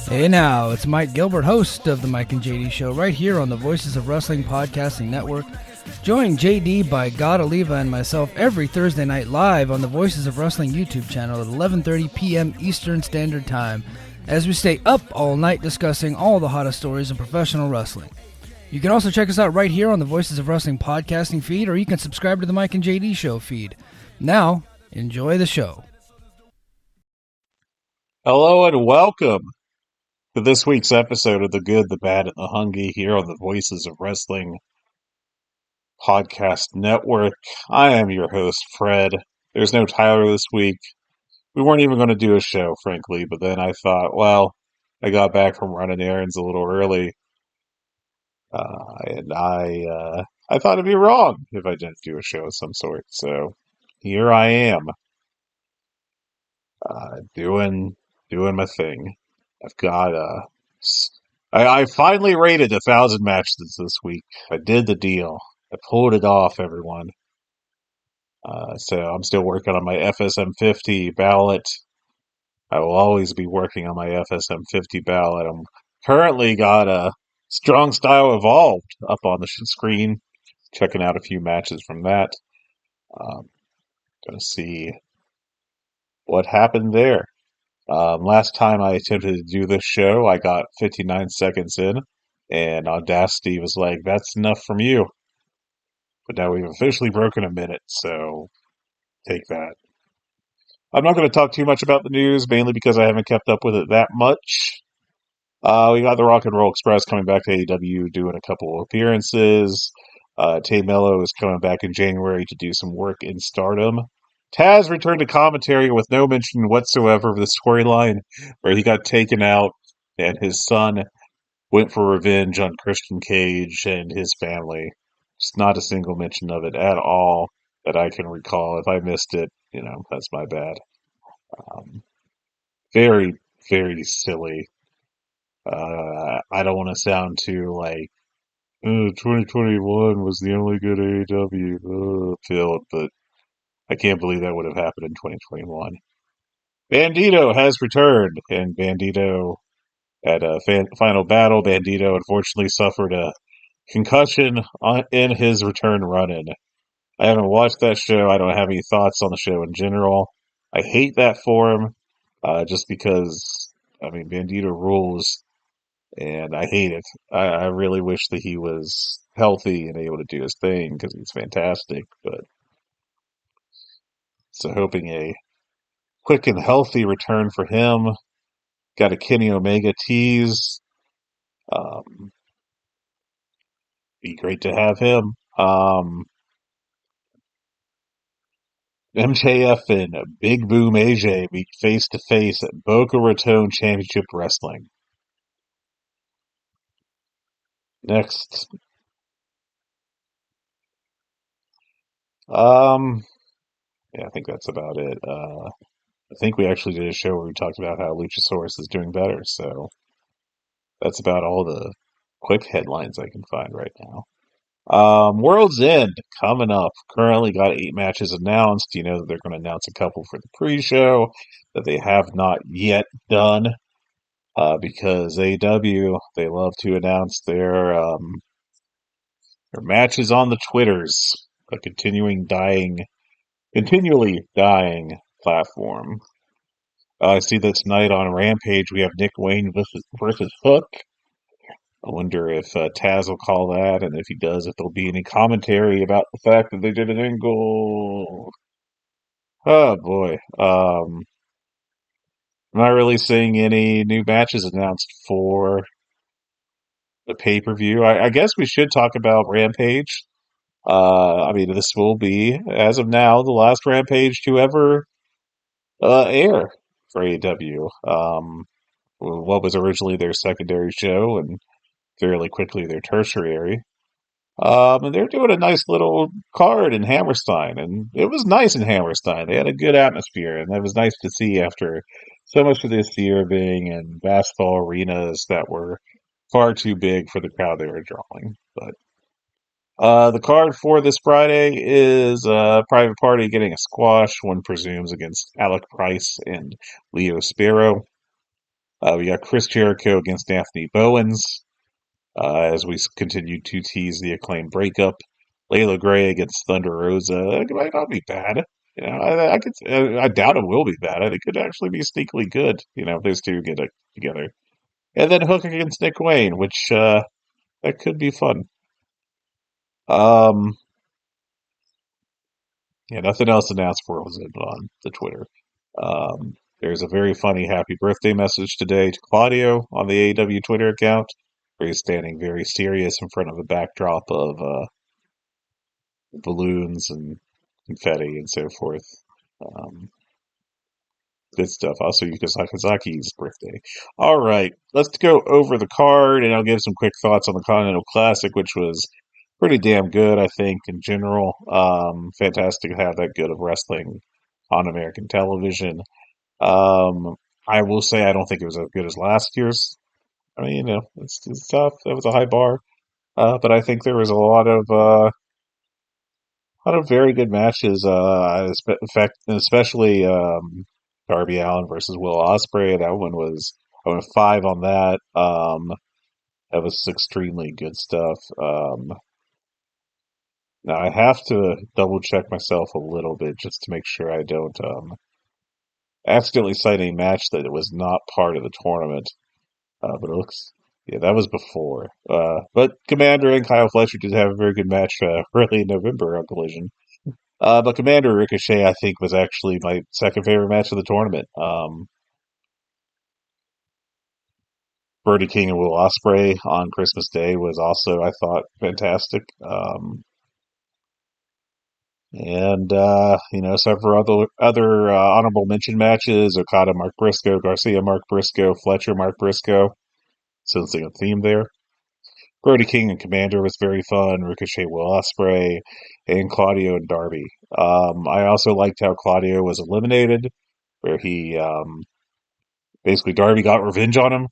Hey now, it's Mike Gilbert, host of the Mike and JD Show, right here on the Voices of Wrestling Podcasting Network. Join JD by God Oliva and myself every Thursday night live on the Voices of Wrestling YouTube channel at 11:30 p.m. Eastern Standard Time, as we stay up all night discussing all the hottest stories in professional wrestling. You can also check us out right here on the Voices of Wrestling Podcasting feed, or you can subscribe to the Mike and JD Show feed. Now, enjoy the show. Hello and welcome to this week's episode of The Good, the Bad, and the Hungry here on the Voices of Wrestling Podcast Network. I am your host, Fred. There's no Tyler this week. We weren't even going to do a show, frankly, but then I thought, well, I got back from running errands a little early, and I thought it'd be wrong if I didn't do a show of some sort. So here I am, doing my thing. I've got I finally rated 1,000 matches this week. I did the deal. I pulled it off, everyone. So I'm still working on my FSM 50 ballot. I will always be working on my FSM 50 ballot. I'm currently got a Strong Style Evolved up on the screen. Checking out a few matches from that. Gonna see what happened there. Last time I attempted to do this show, I got 59 seconds in, and Audacity was like, that's enough from you. But now we've officially broken a minute, so take that. I'm not going to talk too much about the news, mainly because I haven't kept up with it that much. We got the Rock and Roll Express coming back to AEW, doing a couple of appearances. Tay Mello is coming back in January to do some work in Stardom. Taz returned to commentary with no mention whatsoever of the storyline where he got taken out and his son went for revenge on Christian Cage and his family. Just not a single mention of it at all that I can recall. If I missed it, that's my bad. Very, very silly. I don't want to sound too like, 2021 was the only good AEW feel, but I can't believe that would have happened in 2021. Bandito has returned, and Bandito at a final battle, Bandito unfortunately suffered a concussion in his return run-in. I haven't watched that show. I don't have any thoughts on the show in general. I hate that for him, just because, Bandito rules, and I hate it. I really wish that he was healthy and able to do his thing, because he's fantastic, but so hoping a quick and healthy return for him. Got a Kenny Omega tease. Be great to have him. MJF and Big Boom AJ meet face to face at Boca Raton Championship Wrestling. Next. Yeah, I think that's about it. I think we actually did a show where we talked about how Luchasaurus is doing better, so that's about all the quick headlines I can find right now. World's End coming up. Currently got 8 matches announced. You know that they're going to announce a couple for the pre-show that they have not yet done. Because AEW, they love to announce their matches on the Twitters, a continually dying platform. I see that tonight on Rampage we have Nick Wayne versus Hook. I wonder if Taz will call that, and if he does, if there'll be any commentary about the fact that they did an angle. Oh boy. I'm not really seeing any new matches announced for the pay-per-view. I guess we should talk about Rampage. This will be, as of now, the last Rampage to ever air for AEW. What was originally their secondary show, and fairly quickly their tertiary. And they're doing a nice little card in Hammerstein, and it was nice in Hammerstein. They had a good atmosphere, and that was nice to see after so much of this year being in basketball arenas that were far too big for the crowd they were drawing. But The card for this Friday is Private Party getting a squash, one presumes, against Alec Price and Leo Sparrow. We got Chris Jericho against Anthony Bowens, as we continue to tease the Acclaimed breakup. Layla Gray against Thunder Rosa. It might not be bad. I doubt it will be bad. It could actually be sneakily good. If those two get together. And then Hook against Nick Wayne, which that could be fun. Um, yeah, nothing else announced for us on the Twitter. There's a very funny happy birthday message today to Claudio on the AEW Twitter account, where he's standing very serious in front of a backdrop of balloons and confetti and so forth. Um, Good stuff. Also, Yuka Sakazaki's birthday. All right, let's go over the card, and I'll give some quick thoughts on the Continental Classic, which was pretty damn good, I think, in general. Fantastic to have that good of wrestling on American television. Um, I will say I don't think it was as good as last year's. I mean, it's tough. That was a high bar, but I think there was a lot of very good matches. In fact, especially Darby Allin versus Will Ospreay. I went five on that. That was extremely good stuff. Now I have to double check myself a little bit just to make sure I don't accidentally cite a match that it was not part of the tournament. But it looks, yeah, that was before. But Commander and Kyle Fletcher did have a very good match early in November on Collision. But Commander Ricochet, I think, was actually my second favorite match of the tournament. Brody King and Will Ospreay on Christmas Day was also, I thought, fantastic. And several other honorable mention matches: Okada, Mark Briscoe; Garcia, Mark Briscoe; Fletcher, Mark Briscoe. Sensing a theme there. Brody King and Commander was very fun. Ricochet, Will Ospreay, and Claudio and Darby. I also liked how Claudio was eliminated, where he basically Darby got revenge on him,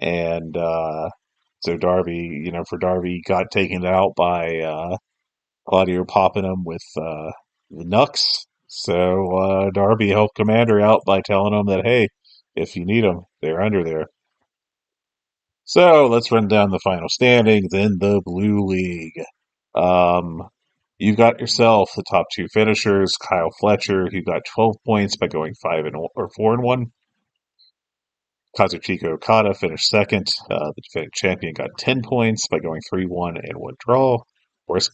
and so Darby, for Darby, got taken out by Claudio popping him with the Nux. So Darby helped Commander out by telling him that, hey, if you need them, they're under there. So let's run down the final standings in the Blue League. Um, you've got yourself the top two finishers, Kyle Fletcher, who got 12 points by going 4-1. Kazuchika Okada finished second. The defending champion got 10 points by going 3-1 and one draw.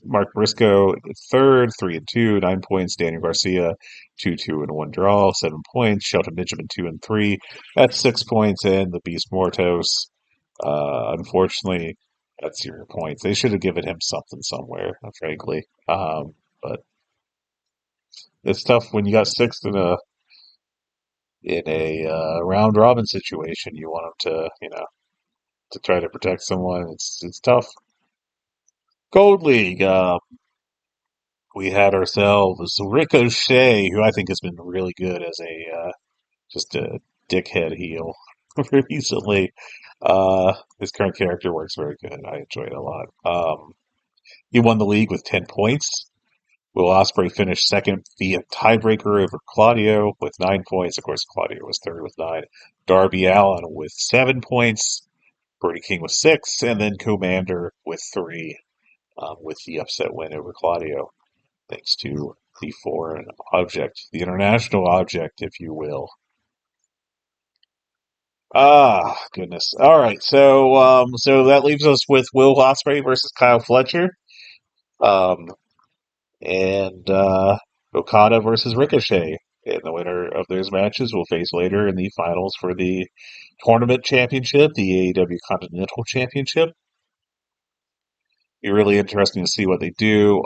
Mark Briscoe third, 3-2, 9 points. Daniel Garcia, 2-2 and one draw, 7 points. Shelton Benjamin, 2-3, that's 6 points. And the Beast Mortos, unfortunately, that's 0 points. They should have given him something somewhere, frankly. But it's tough when you got sixth in a round robin situation. You want them to try to protect someone. It's tough. Gold League. We had ourselves Ricochet, who I think has been really good as just a dickhead heel recently. His current character works very good. I enjoy it a lot. He won the league with 10 points. Will Ospreay finished second via tiebreaker over Claudio with 9 points. Of course, Claudio was third with 9. Darby Allin with 7 points. Brody King with 6, and then Commander with 3, with the upset win over Claudio, thanks to the foreign object, the international object, if you will. Ah, goodness. All right, so that leaves us with Will Ospreay versus Kyle Fletcher, um, and Okada versus Ricochet. And the winner of those matches will face later in the finals for the tournament championship, the AEW Continental Championship. Be really interesting to see what they do.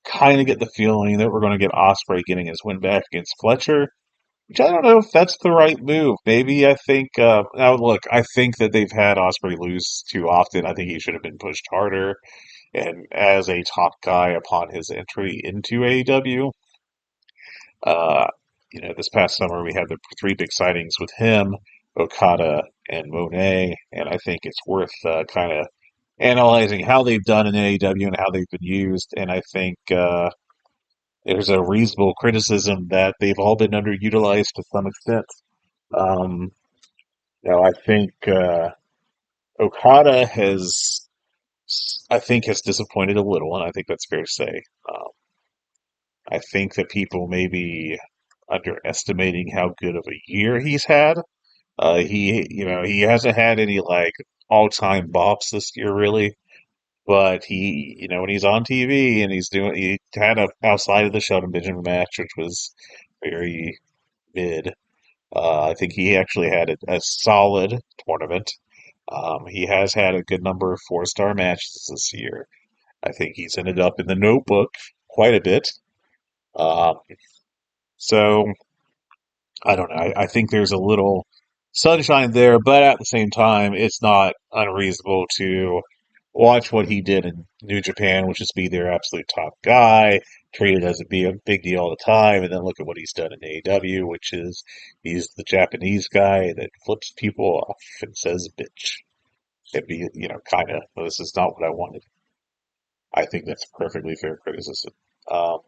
Kind of get the feeling that we're going to get Osprey getting his win back against Fletcher, which I don't know if that's the right move. Maybe I think. Now, look, I think that they've had Osprey lose too often. I think he should have been pushed harder. And as a top guy upon his entry into AEW, uh, this past summer we had the three big signings with him, Okada, and Monet, and I think it's worth kind of analyzing how they've done in AEW and how they've been used, and I think there's a reasonable criticism that they've all been underutilized to some extent. Um, I think Okada I think, has disappointed a little, and I think that's fair to say. Um, I think that people may be underestimating how good of a year he's had. He hasn't had any like all-time bops this year, really. But when he's on TV and he had a outside of the Shelton Benjamin match, which was very mid. I think he actually had a solid tournament. He has had a good number of four-star matches this year. I think he's ended up in the notebook quite a bit. Um, so I don't know. I think there's a little sunshine there, but at the same time, it's not unreasonable to watch what he did in New Japan, which is be their absolute top guy, treated as a big deal all the time, and then look at what he's done in AEW, which is he's the Japanese guy that flips people off and says bitch. It'd be, kind of, this is not what I wanted. I think that's a perfectly fair criticism. Um,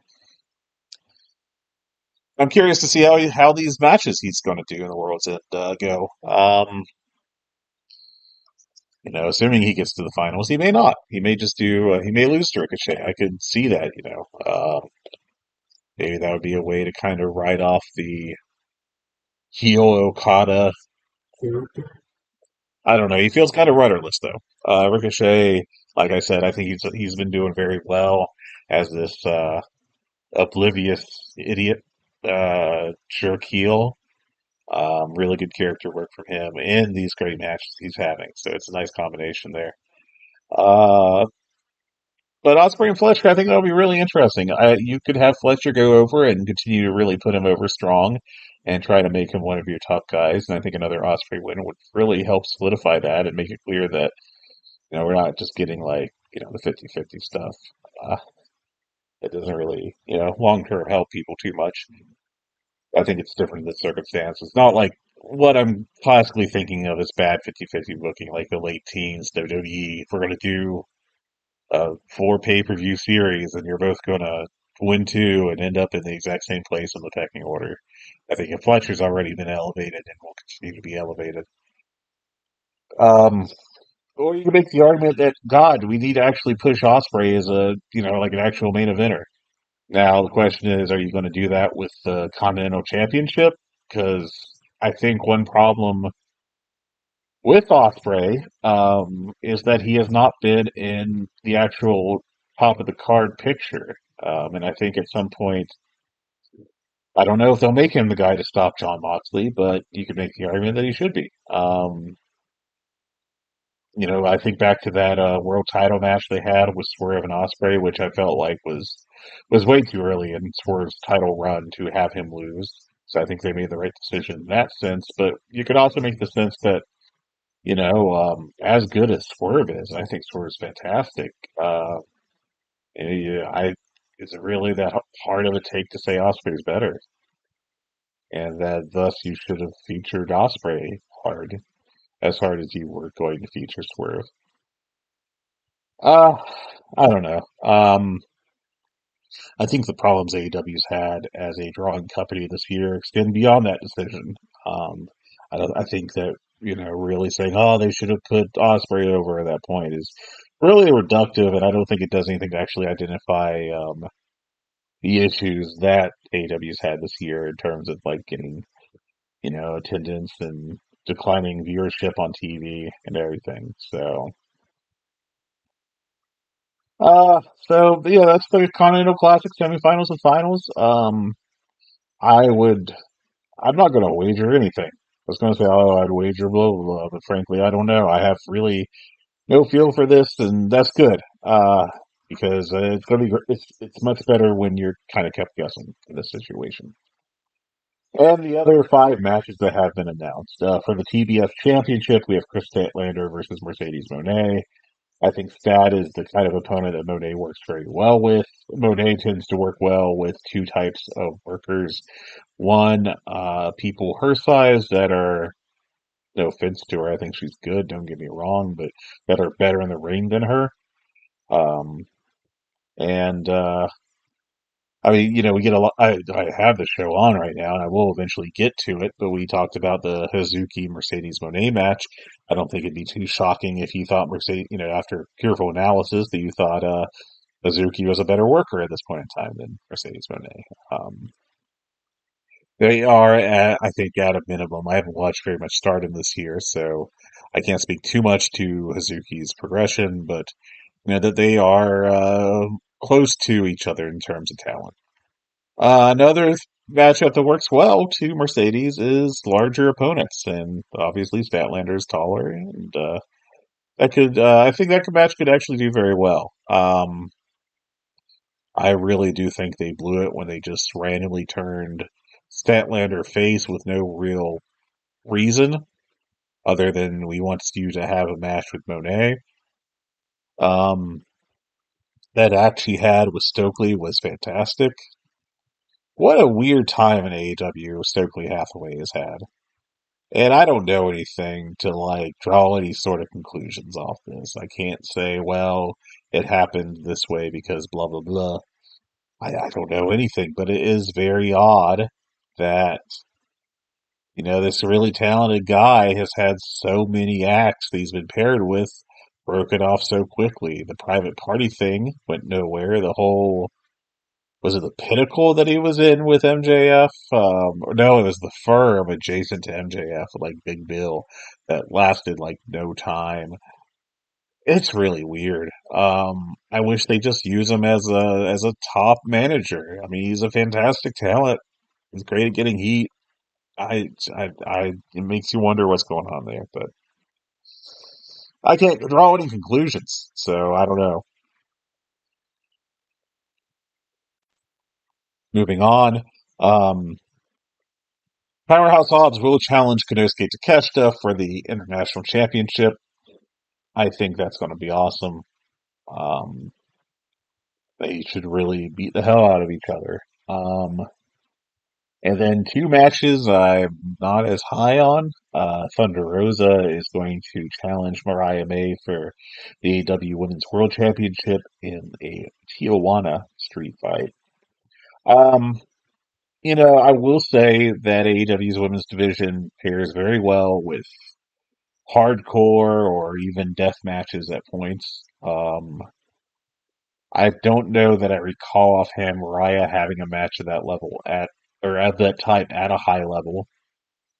I'm curious to see how these matches he's going to do in the World's End go. Assuming he gets to the finals, he may not. He may just do. He may lose to Ricochet. I could see that. Maybe that would be a way to kind of write off the heel Okada. I don't know. He feels kind of rudderless though. Ricochet, like I said, I think he's been doing very well as this oblivious idiot jerk heel. Really good character work from him in these great matches he's having. So it's a nice combination there. Uh, but Osprey and Fletcher, I think that'll be really interesting. You could have Fletcher go over and continue to really put him over strong and try to make him one of your top guys. And I think another Osprey win would really help solidify that and make it clear that, we're not just getting like, the 50-50 stuff. Uh, it doesn't really, long term help people too much. I think it's different in the circumstances. Not like what I'm classically thinking of as bad 50-50 booking, like the late teens, WWE. If we're going to do a four pay-per-view series and you're both going to win two and end up in the exact same place in the pecking order, I think if Fletcher's already been elevated and will continue to be elevated. Um, or you can make the argument that, God, we need to actually push Osprey as like an actual main eventer. Now, the question is, are you going to do that with the Continental Championship? Because I think one problem with Osprey is that he has not been in the actual top of the card picture. And I think at some point, I don't know if they'll make him the guy to stop John Moxley, but you could make the argument that he should be. I think back to that world title match they had with Swerve and Osprey, which I felt like was way too early in Swerve's title run to have him lose. So I think they made the right decision in that sense. But you could also make the sense that as good as Swerve is, I think Swerve's fantastic. Yeah, is it really that hard of a take to say Osprey's better, and that thus you should have featured Osprey as hard as you were going to feature Swerve? Uh, I don't know. I think the problems AEW's had as a drawing company this year extend beyond that decision. Um, I think that really saying, "Oh, they should have put Osprey over" at that point is really reductive, and I don't think it does anything to actually identify the issues that AEW's had this year in terms of like getting attendance and declining viewership on TV and everything. So yeah, that's the Continental Classic semifinals and finals. I would. I'm not going to wager anything. I was going to say, oh, I'd wager blah blah blah, but frankly, I don't know. I have really no feel for this, and that's good. Because it's going to be. It's much better when you're kind of kept guessing in this situation. And the other five matches that have been announced for the TBS Championship, we have Chris Statlander versus Mercedes Moné. I think Stat is the kind of opponent that Monet works very well with. Monet tends to work well with two types of workers. One, people her size that are No offense to her, I think she's good. Don't get me wrong, but better in the ring than her. Um, and I mean, we get a lot. I have the show on right now, and I will eventually get to it. But we talked about the Hazuki Mercedes Monet match. I don't think it'd be too shocking if you thought Mercedes, after careful analysis, that you thought Hazuki was a better worker at this point in time than Mercedes Monet. They are, I think, at a minimum. I haven't watched very much Stardom this year, so I can't speak too much to Hazuki's progression, but that they are close to each other in terms of talent. Another matchup that works well to Mercedes is larger opponents, and obviously Statlander is taller, and I think that match could actually do very well. I really do think they blew it when they just randomly turned Statlander face with no real reason other than we want you to have a match with Monet. Um, that act she had with Stokely was fantastic. What a weird time in AEW Stokely Hathaway has had. And I don't know anything to draw any sort of conclusions off this. I can't say, well, it happened this way because blah blah blah. I don't know anything, but it is very odd that this really talented guy has had so many acts that he's been paired with broken off so quickly. The private party thing went nowhere. The whole was it the Pinnacle that he was in with MJF? No, it was the Firm adjacent to MJF, like Big Bill, that lasted like no time. It's really weird. I wish they just use him as a top manager. I mean, he's a fantastic talent. He's great at getting heat. It makes you wonder what's going on there, but I can't draw any conclusions, so I don't know. Moving on, um, Powerhouse Hobbs will challenge Konosuke Takeshita for the International Championship. I think that's going to be awesome. Um, they should really beat the hell out of each other. And then two matches I'm not as high on. Thunder Rosa is going to challenge Mariah May for the AEW Women's World Championship in a Tijuana street fight. Um, I will say that AEW's women's division pairs very well with hardcore or even death matches at points. I don't know that I recall offhand Mariah having a match of that level at that type at a high level,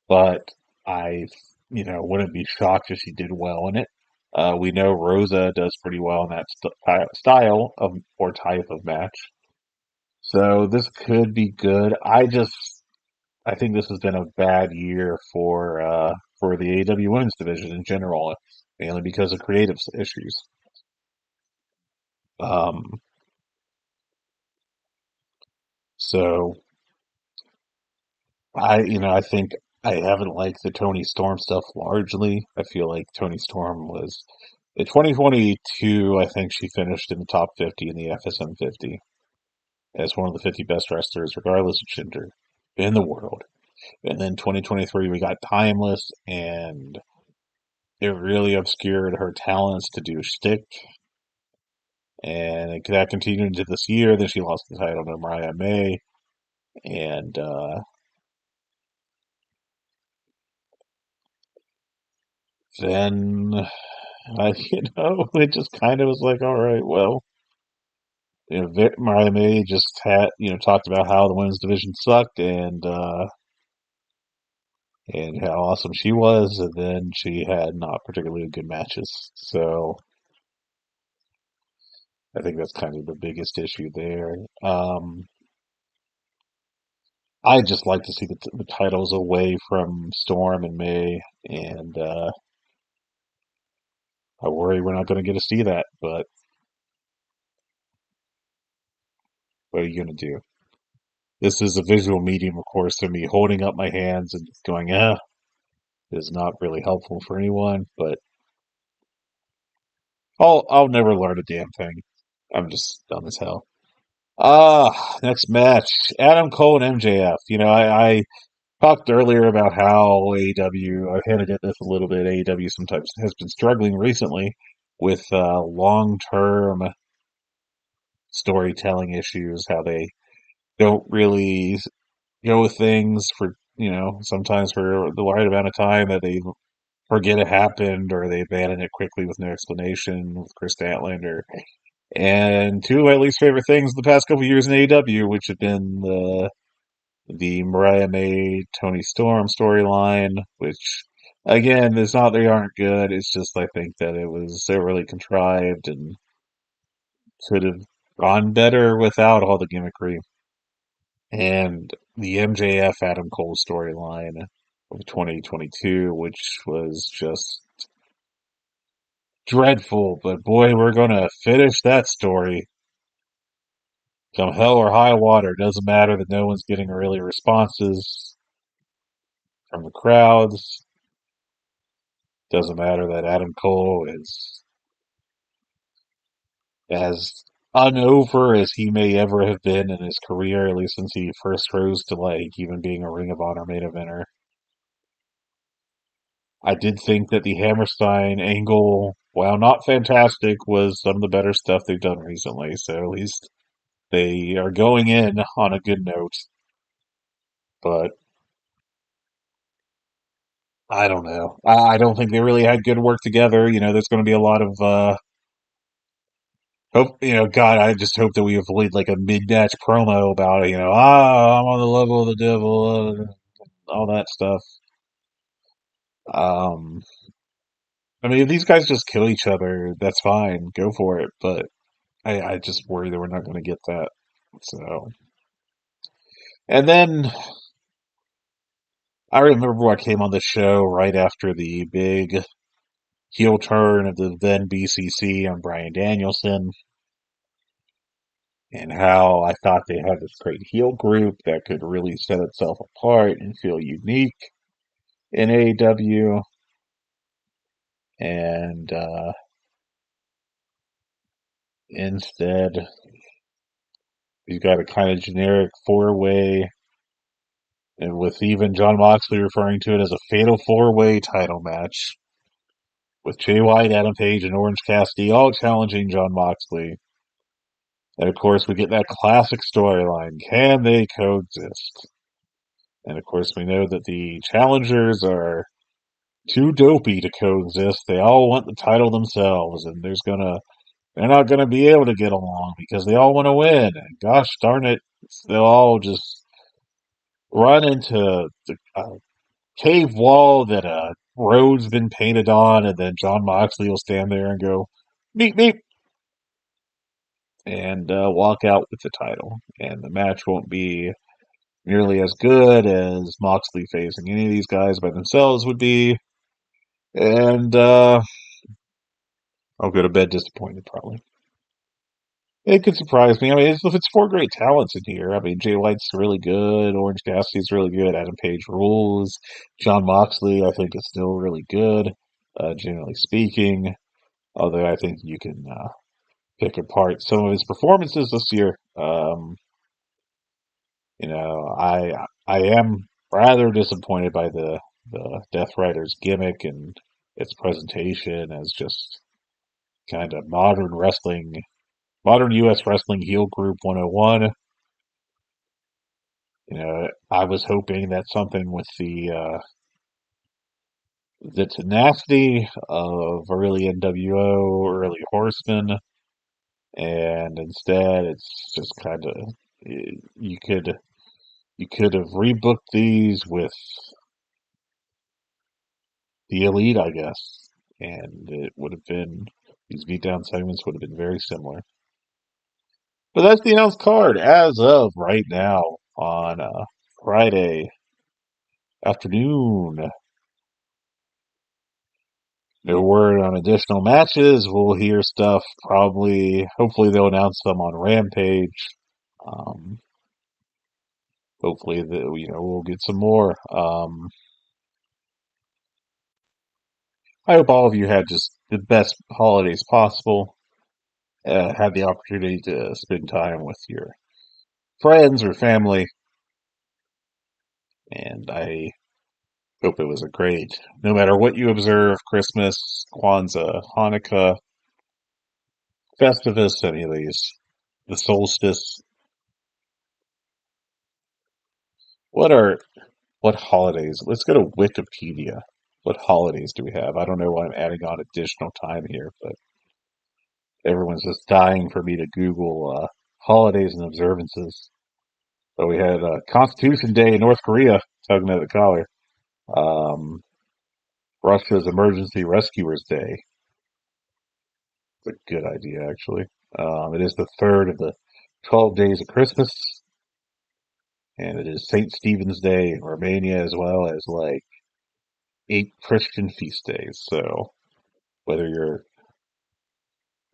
but I, wouldn't be shocked if she did well in it. We know Rosa does pretty well in that style of or type of match, so this could be good. I think this has been a bad year for the AEW Women's Division in general, mainly because of creative issues. Um, so I think I haven't liked the Tony Storm stuff largely. I feel like Tony Storm was in 2022. I think she finished in the top 50 in the FSM 50 as one of the 50 best wrestlers, regardless of gender, in the world. And then 2023, we got Timeless, and it really obscured her talents to do shtick. And that continued into this year. Then she lost the title to Mariah May, and then it just kind of was like, all right, well, Mariah May just had, talked about how the women's division sucked and how awesome she was, and then she had not particularly good matches. So I think that's kind of the biggest issue there. I just like to see the titles away from Storm and May, and I worry we're not going to get to see that. But what are you going to do? This is a visual medium, of course, so me holding up my hands and going, is not really helpful for anyone. But I'll never learn a damn thing. I'm just dumb as hell. Next match, Adam Cole and MJF. talked earlier about how AEW, I hinted at this a little bit, AEW sometimes has been struggling recently with long-term storytelling issues, how they don't really go with things for, sometimes for the right amount of time that they forget it happened or they abandon it quickly with no explanation with Chris Statlander. And two of my least favorite things the past couple of years in AEW, which have been the Mariah May Tony Storm storyline, which again, it's not they aren't good. It's just I think that it was so really contrived and could have gone better without all the gimmickry. And the MJF Adam Cole storyline of 2022, which was just dreadful. But boy, we're gonna finish that story. Come hell or high water, doesn't matter that no one's getting really responses from the crowds. Doesn't matter that Adam Cole is as unover as he may ever have been in his career, at least since he first rose to like even being a Ring of Honor main eventer. I did think that the Hammerstein angle, while not fantastic, was some of the better stuff they've done recently. So at least they are going in on a good note. But I don't know. I don't think they really had good work together. There's going to be a lot of hope. God, I just hope that we avoid like a mid-match promo about it. I'm on the level of the devil, all that stuff. Um, I mean, if these guys just kill each other, that's fine. Go for it. But I just worry that we're not going to get that. So, and then I remember I came on the show right after the big heel turn of the then BCC on Bryan Danielson, and how I thought they had this great heel group that could really set itself apart and feel unique in AEW. And instead, he's got a kind of generic four-way, and with even John Moxley referring to it as a fatal four-way title match with Jay White, Adam Page, and Orange Cassidy all challenging John Moxley. And of course, we get that classic storyline. Can they coexist? And of course, we know that the challengers are too dopey to coexist. They all want the title themselves, and they're not gonna be able to get along because they all want to win. And gosh darn it, they'll all just run into the cave wall that a road's been painted on, and then John Moxley will stand there and go, meep meep, and walk out with the title. And the match won't be nearly as good as Moxley facing any of these guys by themselves would be. And I'll go to bed disappointed, probably. It could surprise me. I mean, it's four great talents in here. I mean, Jay White's really good. Orange Cassidy's really good. Adam Page rules. John Moxley, I think, is still really good, generally speaking. Although I think you can pick apart some of his performances this year. I am rather disappointed by the Death Riders gimmick and its presentation as just kind of modern U.S. wrestling heel group 101. I was hoping that something with the tenacity of early NWO, early Horsemen, and instead it's just kind of you could have rebooked these with the Elite, I guess, and it would have been these beatdown segments would have been very similar. But that's the announced card as of right now on Friday afternoon. No word on additional matches. We'll hear stuff probably. Hopefully, they'll announce them on Rampage. Um, hopefully, we'll get some more. I hope all of you had just the best holidays possible. Had the opportunity to spend time with your friends or family. and I hope it was a great. No matter what you observe, Christmas, Kwanzaa, Hanukkah, Festivus, any of these, the solstice. What are what holidays? Let's go to Wikipedia. What holidays do we have? I don't know why I'm adding on additional time here, but everyone's just dying for me to Google holidays and observances. So we had Constitution Day in North Korea, tugging at the collar. Um, Russia's Emergency Rescuers Day. It's a good idea, actually. It is the third of the 12 days of Christmas, and it is St. Stephen's Day in Romania, as well as like 8 Christian feast days. So whether you're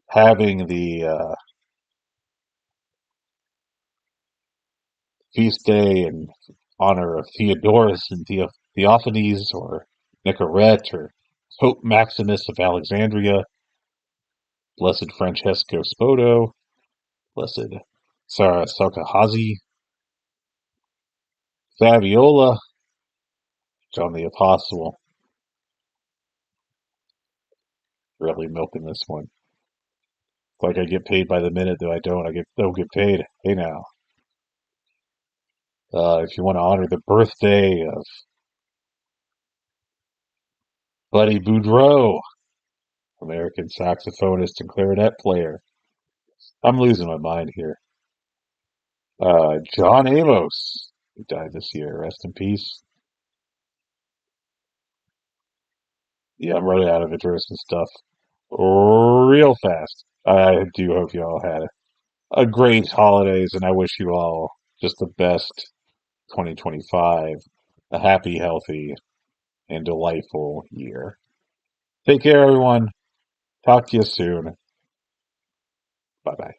having the feast day in honor of Theodorus and Theophanes, or Nicorette, or Pope Maximus of Alexandria, Blessed Francesco Spoto, Blessed Sarah Salcahazi, Fabiola, John the Apostle. Really milking this one. It's like I get paid by the minute, though I don't. Don't get paid. Hey now. If you want to honor the birthday of Buddy Boudreaux, American saxophonist and clarinet player. I'm losing my mind here. John Amos, who died this year. Rest in peace. Yeah, I'm running out of interesting stuff real fast. I do hope you all had a great holidays, and I wish you all just the best 2025, a happy, healthy, and delightful year. Take care, everyone. Talk to you soon. Bye bye.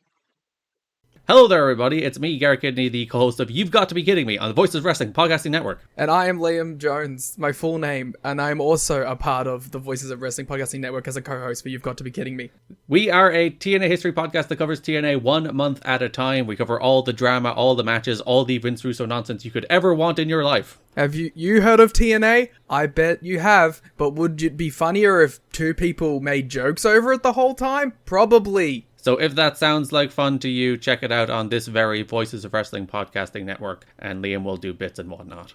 Hello there, everybody. It's me, Garrett Kidney, the co-host of You've Got to Be Kidding Me on the Voices of Wrestling Podcasting Network. And I am Liam Jones, my full name, and I am also a part of the Voices of Wrestling Podcasting Network as a co-host for You've Got to Be Kidding Me. We are a TNA history podcast that covers TNA 1 month at a time. We cover all the drama, all the matches, all the Vince Russo nonsense you could ever want in your life. Have you heard of TNA? I bet you have, but would it be funnier if 2 people made jokes over it the whole time? Probably. So if that sounds like fun to you, check it out on this very Voices of Wrestling Podcasting Network, and Liam will do bits and whatnot.